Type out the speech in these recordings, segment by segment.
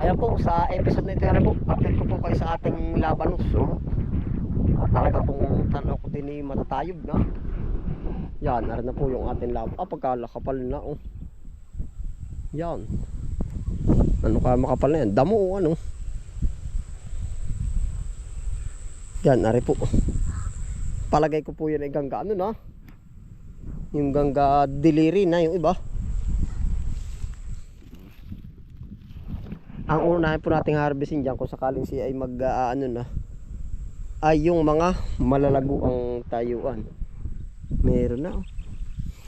Ayan po, sa episode na ito, ano po, update ko po kayo sa ating labanos. So, talaga pong tanaw ko din matatayog na. Yan, narin na po yung ating laban. Pagkalakapal na, oh. Yan. Ano ka makapal na yan? Damo, ano. Yan, narin po. Palagay ko po yan ay gangga, ano na. Yung gangga diliri na, yung iba. Ang unahin po nating harvesting dyan kung sakaling siya ay ano na, ay yung mga malalago ang tayuan. Meron na, oh.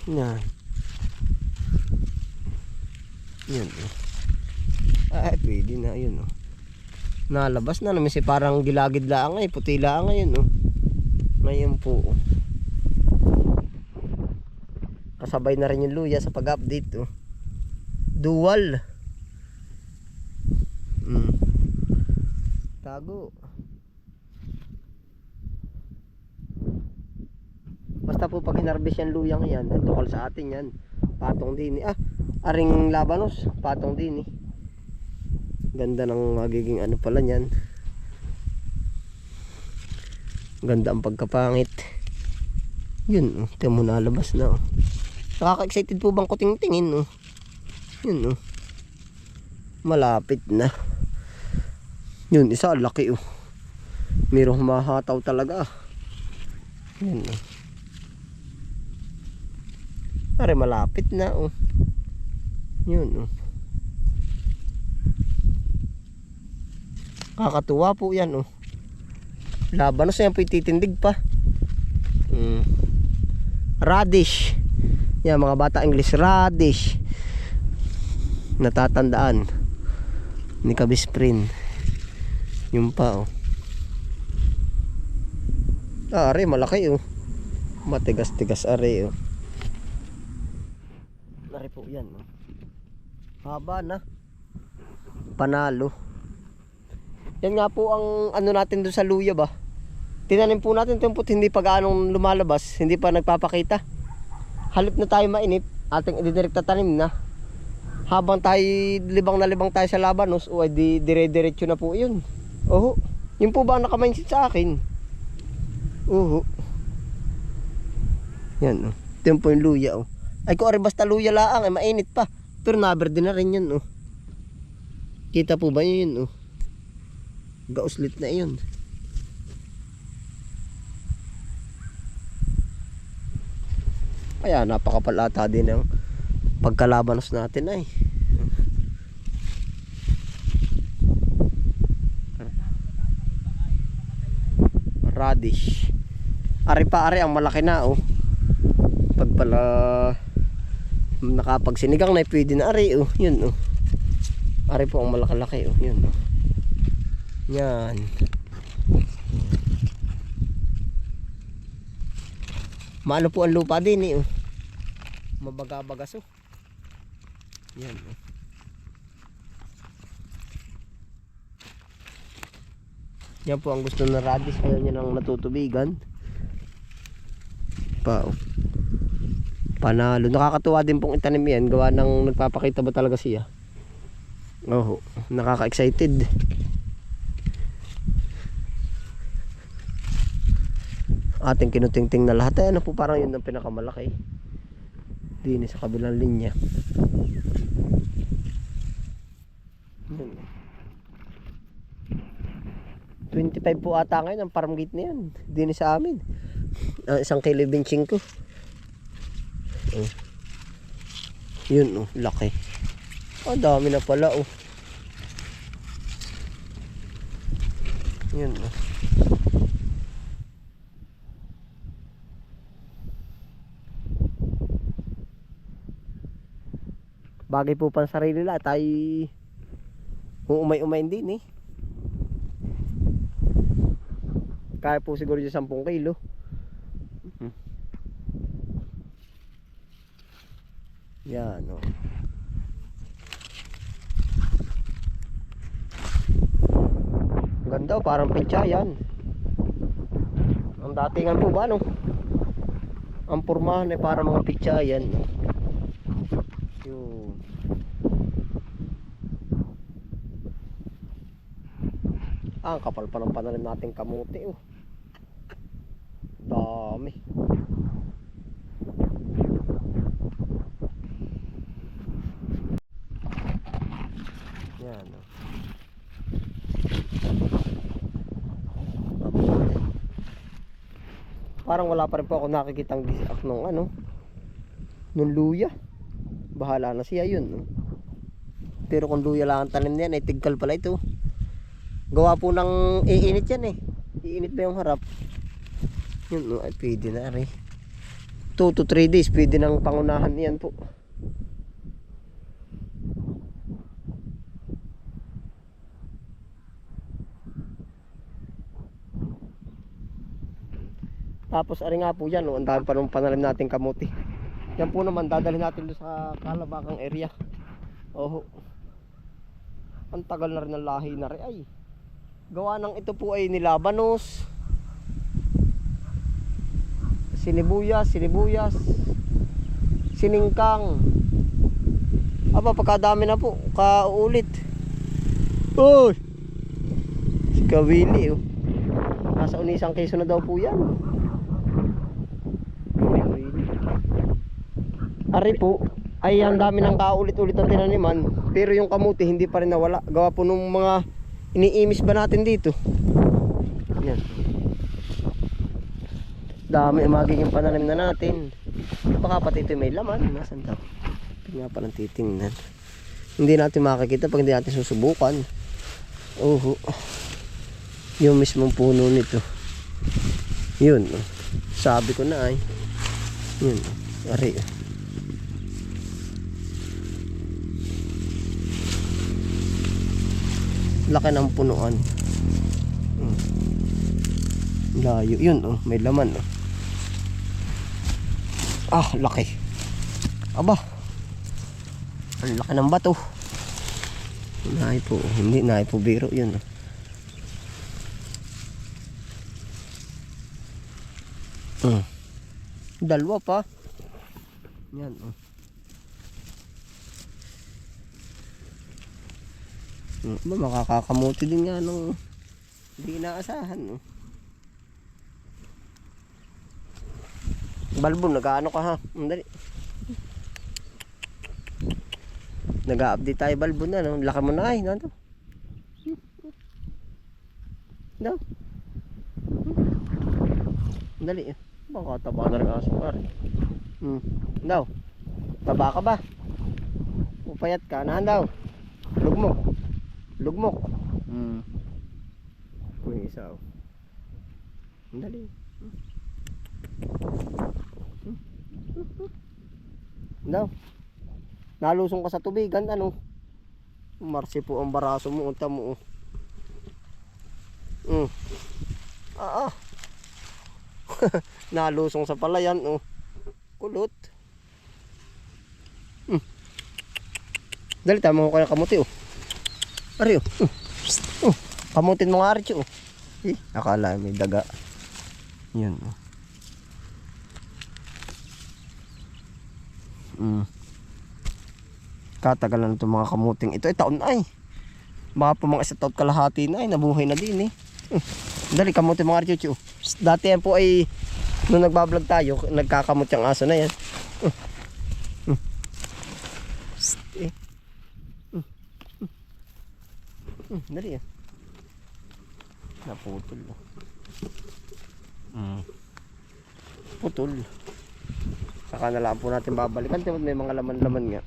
Yan. Yan, oh. Ay pwede na yun, oh. Nalabas na naman si parang gilagid lang ay puti lang ngayon, oh. Ngayon po, oh. Kasabay na rin yung luya sa pag-update, oh. Dual. Tago. Basta po pag hinarbis yan luyang yan, tukol sa atin yan. Patong din aring labanos, patong din Ganda ng magiging ano pala niyan. Ganda ang pagkapangit. Yun, ito mo nalabas na. Nakaka-excited po bang kuting-tingin, oh. Yun, oh. Malapit na. Yun, isa laki, oh. Mayroong humahataw talaga. Yun, oh. Pare malapit na, oh. Yun, oh. Kakatuwa po yan, oh. Labanos yan po ititindig pa. Radish. Yan, mga bata English, radish. Natatandaan ni Kabisprin. Yung pa, oh. Are malaki, oh. Matigas-tigas are, oh. Are po yan, oh. Haba na. Panalo. Yan nga po ang ano natin doon sa luya ba. Tinanim po natin ito hindi pa gaanong lumalabas, hindi pa nagpapakita. Halip na tayo mainip, ating ididirekta tanim na. Habang tayo libang na libang tayo sa labanos, o ay dire-diretso na po yun. Oho, yun po ba ang naka-mindset sa akin? Oho. Yan, oh. Ito yung po yung luya, oh. Ay kung ari basta luya laang, ay mainit pa. Pero naberde na rin yun, oh. Kita po ba yun, oh. Gauslit na yun. Kaya napakapal ata din ang pagkalabanos natin ay. Radish. Ari pa ari ang malaki na, oh. Pag pala nakapagsinigang na pwede na ari, oh. Yun, oh. Ari po ang malaki-laki, oh. Yun, oh. Yan. Maano po ang lupa din, oh. Mabaga-bagas, oh. Yan, oh. Yan po ang gusto ng radish. Ayaw niya nang natutubigan pa, oh. Panalo. Nakakatuwa din pong itanim yan. Gawa ng nagpapakita ba talaga siya. Oh, nakaka-excited. Ating kinutingting na lahat. Ay, ano po parang yun ang pinakamalaki. Dini sa kabilang linya. 25 po ata ngayon ang farm gate na yan. Dini sa amin. 1 kilo 25. Oh. Yun, oh, laki. Dami na pala, oh. Yun, oh. Bagay po pang sarili lang. Tayo umay-umayin din, eh. Kaya po siguro yung 10 kilo. Yan, oh. Ganda, parang pitsa yan. Ang datingan po ba, no? Ang pormahan ay para mga pitsa yan. Yun. Ang kapal pa ng pananim nating kamuti oh. Dami. Yan oh. Mabuti. Parang wala pa rin po ako nakikitang gisak nung ano, nung luya. Bahala na siya yun oh. Pero kung luya lang ang tanim niyan ay tigkal pala ito. Gawa po ng iinit yan eh. Iinit ba yung harap? Yun no, ay pwede na rin. 2 to 3 days pwede ng pangunahan yan po. Tapos ari nga po yan no, ang dami pa nung panalim natin kamuti. Yan po naman dadalhin natin doon sa Kalabakang area. Oh. Ang tagal na rin ng lahi na rin ay. Gawa ng ito po ay nilabanos, sinibuyas, siningkang. Aba pagkadami na po, kaulit. Oy! Si Kawili oh. Nasa unisang keso na daw po yan. Ari po ay ang dami ng kaulit-ulit na tinaniman, pero yung kamuti hindi pa rin nawala. Gawa po nung mga iniimis ba natin dito. Yan. Dami ang magiging pananim na natin. Baka pati ito may laman. Nasaan daw? Ito nga palang titingnan. Hindi natin makikita pag hindi natin susubukan. Oh, yung mismong puno nito. Yun. Sabi ko na ay. Yun. Ari. Laki ng punuan. Layo. Yun oh, may laman oh. Ah, laki. Aba. Ang laki ng bato. Naay po, hindi naay po biro yun oh. Dalawa pa. Yan oh. Makakakamuti din nga nung hindi inaasahan no? Balbon, nag-ano ka ha? Dali. Nag-update tayo balbon na no? Laki mo na ay nanto. Daw. Dali. Baka taba na rin aso pare. Daw. Taba ka ba? Upayat ka nahan daw. Lugmok. Kuya isa oh. Dali. Daw. Nalusong ka sa tubigan ano? Marsi po ang baraso mo, unta mo oh. Nalusong sa palayan oh. Kulot. Dali tama ko kaya kamuti oh. Ari oh. Kamutin mo nga Archie oh. Akala may daga. Yun oh. Katagal na itong mga kamuting ito ay taon na ay. Baka po mga isa taon kalahati na ay nabuhay na din eh. Dali kamutin mga Archie oh. Dati yan po ay nung nagbablog tayo nagkakamot yung aso na yan. Dali yan. Naputol. Putol. Saka na lang po natin babalikan. Tingnan may mga laman-laman nga.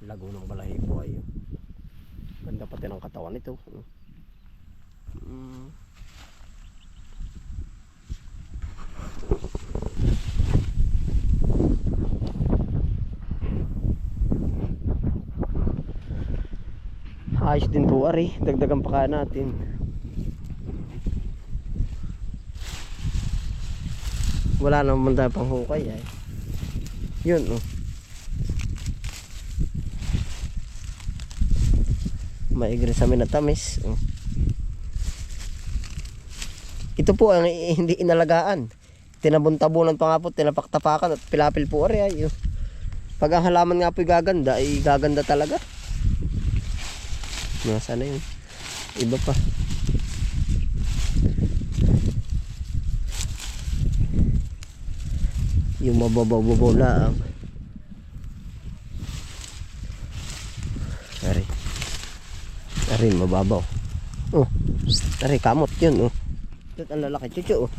Lago ng balahibo ay. Ganda pati ng katawan nito. Ayos din po ari, dagdagan pa kaya natin. Wala naman tayo pang hukay ay. Yun oh. Maigre sa amin na tamis Ito po ang hindi inalagaan. tinabon-tabunan pa nga po, tinapak-tapakan at pilapil po ari ay. Pag ang halaman nga po gaganda, ay gaganda talaga. Nasaan na yun? Iba pa. Yung mababaw-babaw lang. Ari, mababaw. Oh, ari, kamot yun, oh. Ito ang lalaki, chuchu, oh.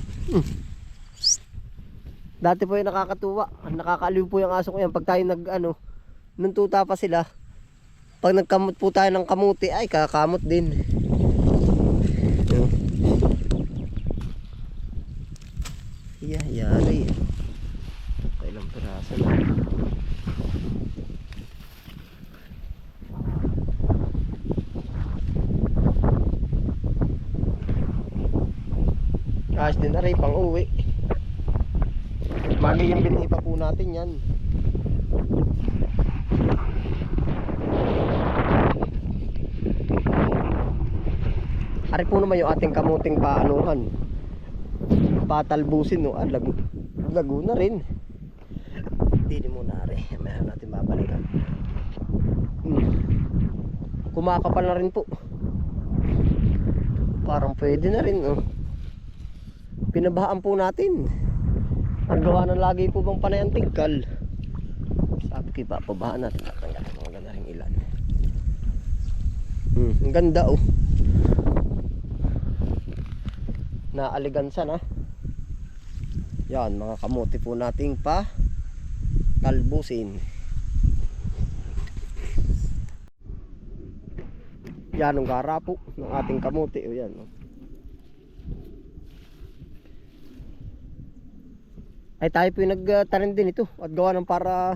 Dati po yung nakakatuwa. Nakakaaliw po yung aso ko yan. Pag tayo nung tuta pa sila, pag nagkamot po tayo ng kamuti, ay kakamot din. Yari. Ilang piraso na. Ayos din na rin, pang uwi. Magiging binhi pa po natin yan. Ari po naman yung ating kamuting paanuhan. Patalbusin, no? Lago na rin. Hindi muna ari. Mayroon natin babalikan. Kumakapal na rin po. Parang pwede na rin, oh. Pinabahaan po natin. Ang gawa ng lagi po bang panay ang tingkal. Sabi ko, ipapabahaan natin. Ang ganda rin ilan. Ang ganda, oh. Naaligansa na. Yan, mga kamote po nating pa talbusin. Yan ang gara po ng ating kamote. O yan, oh. Ay tayo po yung nagtanim din ito at gawa ng para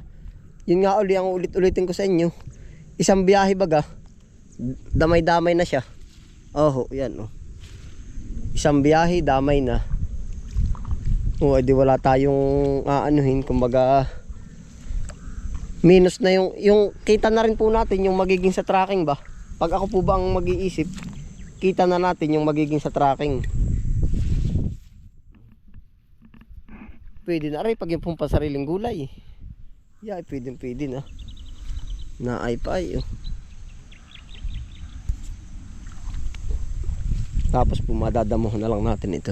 yun nga uli ang ulit-ulitin ko sa inyo, isang biyahe baga, damay-damay na siya. Oh, yan, oh. Isang biyahe damay na. Oh, edi wala tayong aanuhin, kumbaga minus na yung kita na rin po natin yung magiging sa tracking ba. Pag ako po ba ang mag-iisip, kita na natin yung magiging sa tracking. Pwede na rin pag yung pong pasariling gulay. Yeah, pwede na. Naay pa ay, oh. Tapos po madadamuhan na lang natin ito.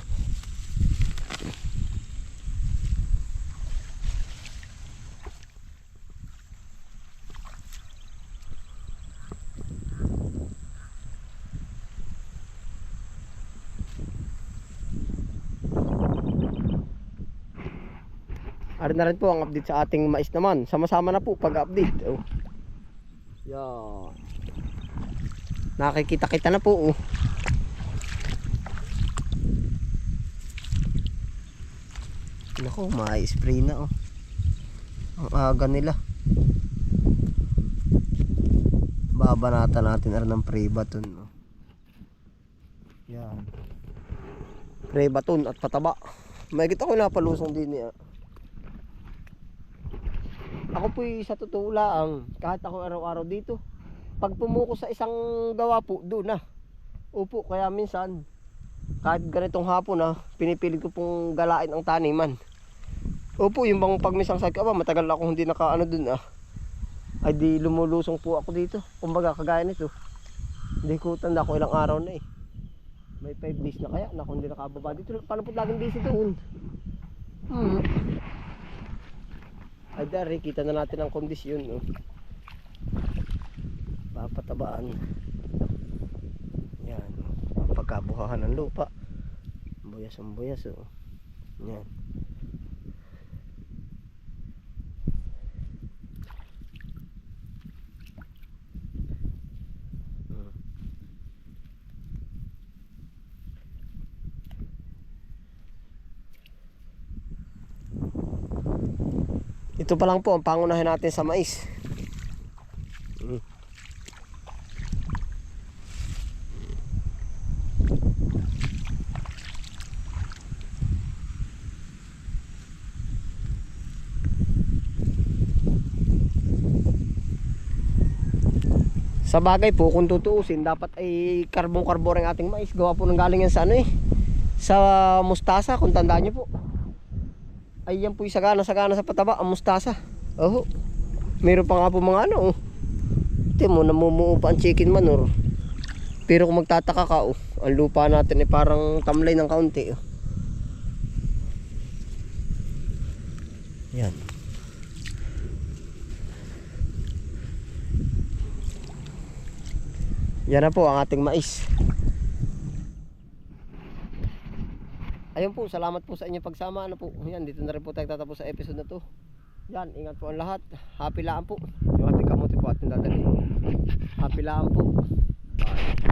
Ari na rin po ang update sa ating mais naman. Sama-sama na po pag-update. Oh. Yan. Nakikita-kita na po, oh. Naku, ma-spray na, oh. Ang aga nila. Babanatan natin rin ng pre-baton, oh. Yan. Pre-baton at pataba. May kita ko napalusong din niya. Ako po sa totoo lang, kahit ako araw-araw dito, pag pumuko sa isang gawa po, doon na. Opo, kaya minsan, kahit ganitong hapon na, pinipilit ko pong galain ang taniman. Opo, yung bang pagmisang sa aba, matagal ako hindi nakaano doon, ay di lumulusong po ako dito. Kumbaga, kagaya nito. Hindi ko tanda ko ilang araw na eh. May 5 days na kaya, na kung hindi nakababa dito. Paano po laging busy doon? Ay dari, kita na natin ang kondisyon, no? Papatabaan. Yan, pagkabuhahan ng lupa, buyas ang buyas, oh. Yan. Ito pa lang po ang pangunahin natin sa mais. Sa bagay po, kung tutuusin, dapat ay karbong-karbon ang ating mais. Gawa po ng galing yan sa sa mustasa, kung tandaan nyo po. Ay yan po yung sagana sa pataba, ang mustasa. Oh. Meron pa nga po mga ano. Ito mo, namumuo pa ang chicken manure. Pero kung magtataka ka, ang lupa natin ay parang tamlay ng kaunti. Yan. Yan na po ang ating mais. Ayun po, salamat po sa inyong pagsama. Ano po, yan, dito na rin po tayo tatapos sa episode na to. Yan, ingat po ang lahat. Happy laan po. Yung ating kamuti po ating dadali. Happy laan po. Bye.